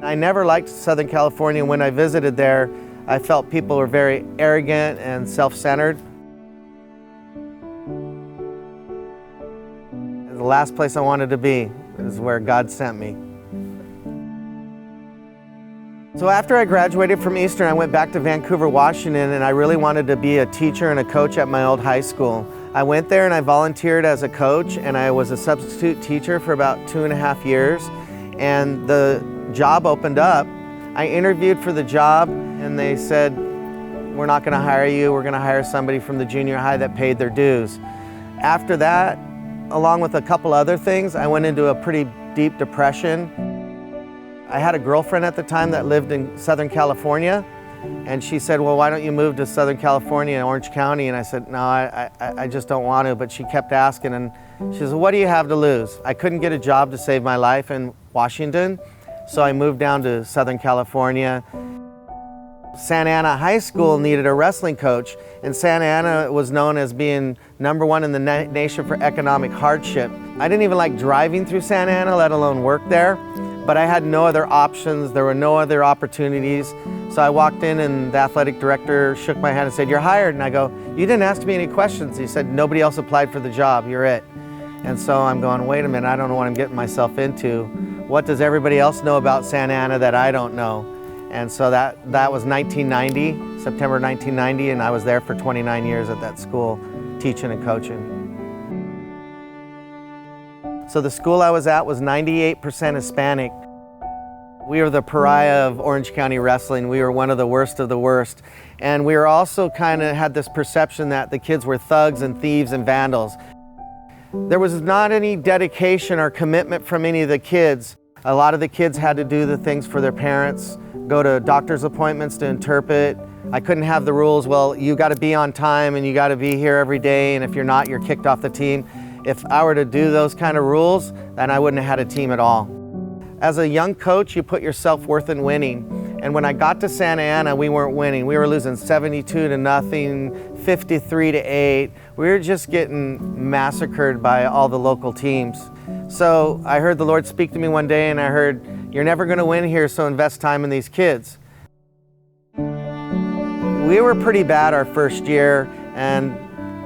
I never liked Southern California. When I visited there, I felt people were very arrogant and self-centered. The last place I wanted to be is where God sent me. So after I graduated from Eastern, I went back to Vancouver, Washington, and I really wanted to be a teacher and a coach at my old high school. I went there and I volunteered as a coach, and I was a substitute teacher for about 2.5 years. And the job opened up. I interviewed for the job, and they said, "We're not going to hire you. We're going to hire somebody from the junior high that paid their dues." After that, along with a couple other things, I went into a pretty deep depression. I had a girlfriend at the time that lived in Southern California, and she said, "Well, why don't you move to Southern California, Orange County?" And I said, "No, I just don't want to." But she kept asking, and she said, "What do you have to lose?" I couldn't get a job to save my life in Washington, so I moved down to Southern California. Santa Ana High School needed a wrestling coach, and Santa Ana was known as being #1 in the nation for economic hardship. I didn't even like driving through Santa Ana, let alone work there, but I had no other options. There were no other opportunities. So I walked in, and the athletic director shook my hand and said, "You're hired." And I go, "You didn't ask me any questions." He said, "Nobody else applied for the job, you're it." And so I'm going, wait a minute, I don't know what I'm getting myself into. What does everybody else know about Santa Ana that I don't know? And so that was 1990, September 1990, and I was there for 29 years at that school, teaching and coaching. So the school I was at was 98% Hispanic. We were the pariah of Orange County wrestling. We were one of the worst of the worst. And we were also kind of had this perception that the kids were thugs and thieves and vandals. There was not any dedication or commitment from any of the kids. A lot of the kids had to do the things for their parents, go to doctor's appointments to interpret. I couldn't have the rules, well, you got to be on time and you got to be here every day, and if you're not, you're kicked off the team. If I were to do those kind of rules, then I wouldn't have had a team at all. As a young coach, you put your self-worth in winning. And when I got to Santa Ana, we weren't winning. We were losing 72-0, 53-8. We were just getting massacred by all the local teams. So I heard the Lord speak to me one day, and I heard, "You're never going to win here, so invest time in these kids." We were pretty bad our first year, and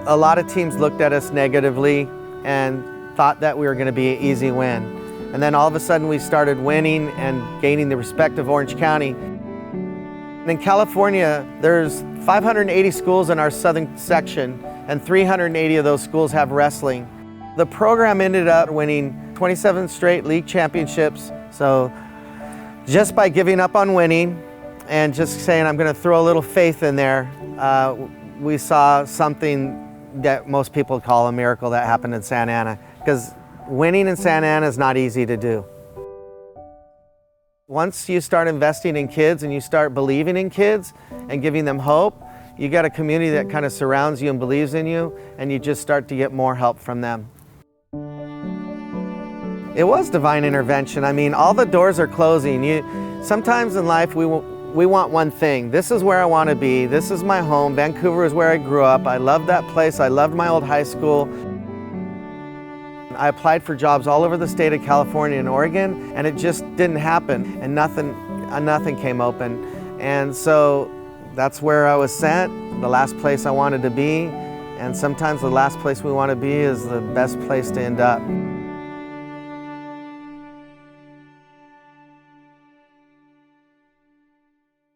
a lot of teams looked at us negatively and thought that we were going to be an easy win. And then all of a sudden we started winning and gaining the respect of Orange County. In California, there's 580 schools in our southern section, and 380 of those schools have wrestling. The program ended up winning 27 straight league championships. So just by giving up on winning and just saying, I'm going to throw a little faith in there, we saw something that most people call a miracle that happened in Santa Ana, because winning in Santa Ana is not easy to do. Once you start investing in kids and you start believing in kids and giving them hope, you got a community that kind of surrounds you and believes in you, and you just start to get more help from them. It was divine intervention. I mean, all the doors are closing. Sometimes in life we want one thing. This is where I want to be. This is my home. Vancouver is where I grew up. I loved that place. I loved my old high school. I applied for jobs all over the state of California and Oregon, and it just didn't happen, and nothing came open. And so that's where I was sent, the last place I wanted to be, and sometimes the last place we want to be is the best place to end up.